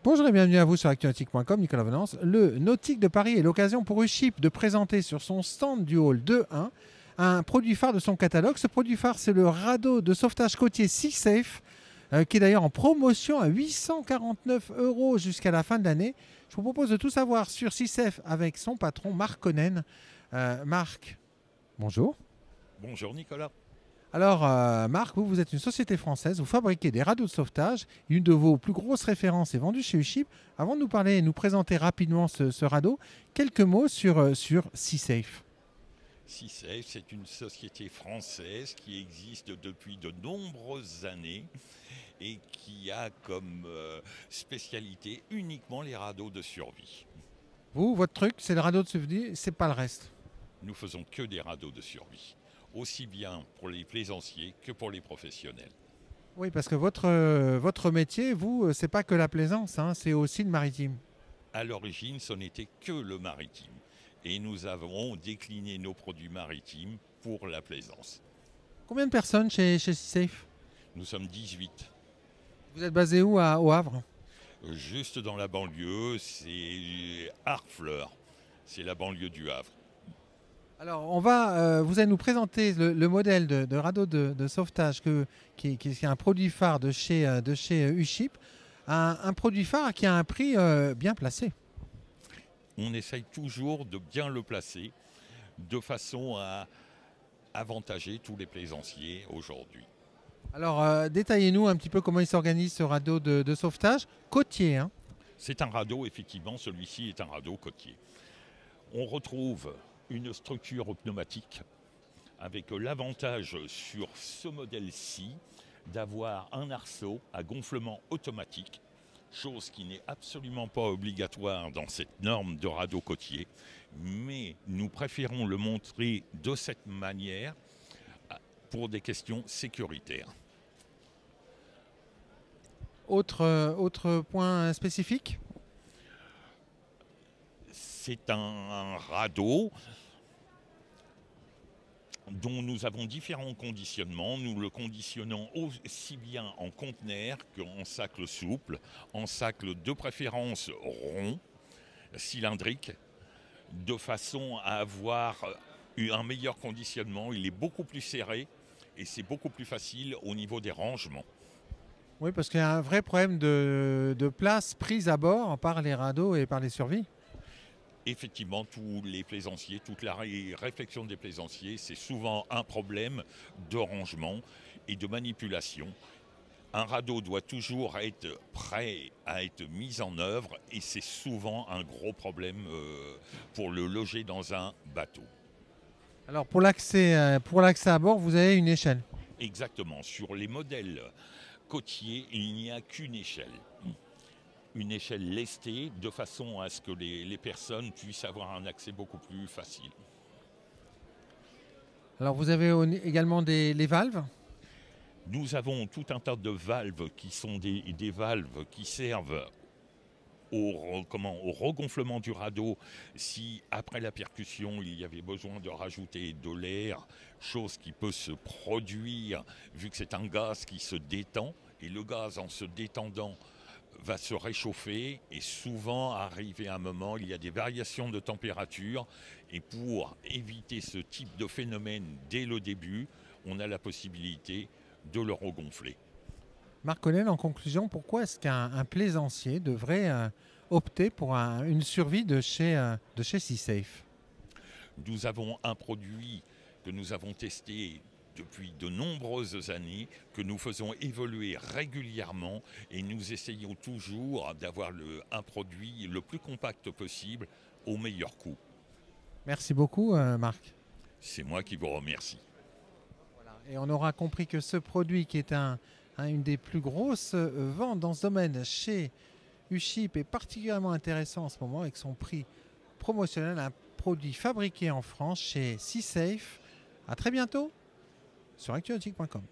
Bonjour et bienvenue à vous sur Actunautique.com, Nicolas Venance. Le Nautique de Paris est l'occasion pour Uship de présenter sur son stand du hall 2.1 un produit phare de son catalogue. Ce produit phare, c'est le radeau de sauvetage côtier Sea Safe, qui est d'ailleurs en promotion à 849 € jusqu'à la fin de l'année. Je vous propose de tout savoir sur Sea Safe avec son patron Marc Conen. Marc, bonjour. Bonjour Nicolas. Alors, Marc, vous êtes une société française, vous fabriquez des radeaux de sauvetage. Une de vos plus grosses références est vendue chez Uship. Avant de nous parler et nous présenter rapidement ce radeau, quelques mots sur Sea Safe. Sea Safe, c'est une société française qui existe depuis de nombreuses années et qui a comme spécialité uniquement les radeaux de survie. Vous, votre truc, c'est le radeau de survie, c'est pas le reste. Nous faisons que des radeaux de survie, aussi bien pour les plaisanciers que pour les professionnels. Oui, parce que votre métier, vous, c'est pas que la plaisance, hein, c'est aussi le maritime. À l'origine, ce n'était que le maritime. Et nous avons décliné nos produits maritimes pour la plaisance. Combien de personnes chez Sea Safe? Nous sommes 18. Vous êtes basé où au Havre? Juste dans la banlieue, c'est Harfleur. C'est la banlieue du Havre. Alors, vous allez nous présenter le modèle de radeau de sauvetage qui est un produit phare de chez Uship. Un produit phare qui a un prix bien placé. On essaye toujours de bien le placer de façon à avantager tous les plaisanciers aujourd'hui. Alors, détaillez-nous un petit peu comment il s'organise ce radeau de sauvetage côtier, hein. C'est un radeau, effectivement, celui-ci est un radeau côtier. On retrouve une structure pneumatique avec l'avantage sur ce modèle-ci d'avoir un arceau à gonflement automatique, chose qui n'est absolument pas obligatoire dans cette norme de radeau côtier, mais nous préférons le montrer de cette manière pour des questions sécuritaires. Autre point spécifique? C'est un radeau dont nous avons différents conditionnements. Nous le conditionnons aussi bien en conteneur qu'en sacle souple, en sacle de préférence rond, cylindrique, de façon à avoir un meilleur conditionnement. Il est beaucoup plus serré et c'est beaucoup plus facile au niveau des rangements. Oui, parce qu'il y a un vrai problème de place prise à bord par les radeaux et par les survies. Effectivement, tous les plaisanciers, toute la réflexion des plaisanciers, c'est souvent un problème de rangement et de manipulation. Un radeau doit toujours être prêt à être mis en œuvre et c'est souvent un gros problème pour le loger dans un bateau. Alors, pour l'accès à bord, vous avez une échelle. Exactement. Sur les modèles côtiers, il n'y a qu'une échelle. Une échelle lestée de façon à ce que les personnes puissent avoir un accès beaucoup plus facile. Alors vous avez également les valves. Nous avons tout un tas de valves qui sont des valves qui servent au regonflement du radeau si après la percussion il y avait besoin de rajouter de l'air, chose qui peut se produire vu que c'est un gaz qui se détend et le gaz en se détendant va se réchauffer et souvent arrivé à un moment il y a des variations de température et pour éviter ce type de phénomène dès le début on a la possibilité de le regonfler. Marc Conen, en conclusion, pourquoi est-ce qu'un plaisancier devrait opter pour une survie de chez Sea Safe? Nous avons un produit que nous avons testé depuis de nombreuses années, que nous faisons évoluer régulièrement et nous essayons toujours d'avoir un produit le plus compact possible au meilleur coût. Merci beaucoup, Marc. C'est moi qui vous remercie. Voilà. Et on aura compris que ce produit, qui est une des plus grosses ventes dans ce domaine chez Uship, est particulièrement intéressant en ce moment avec son prix promotionnel, un produit fabriqué en France chez Sea Safe. À très bientôt sur Actunautique.com.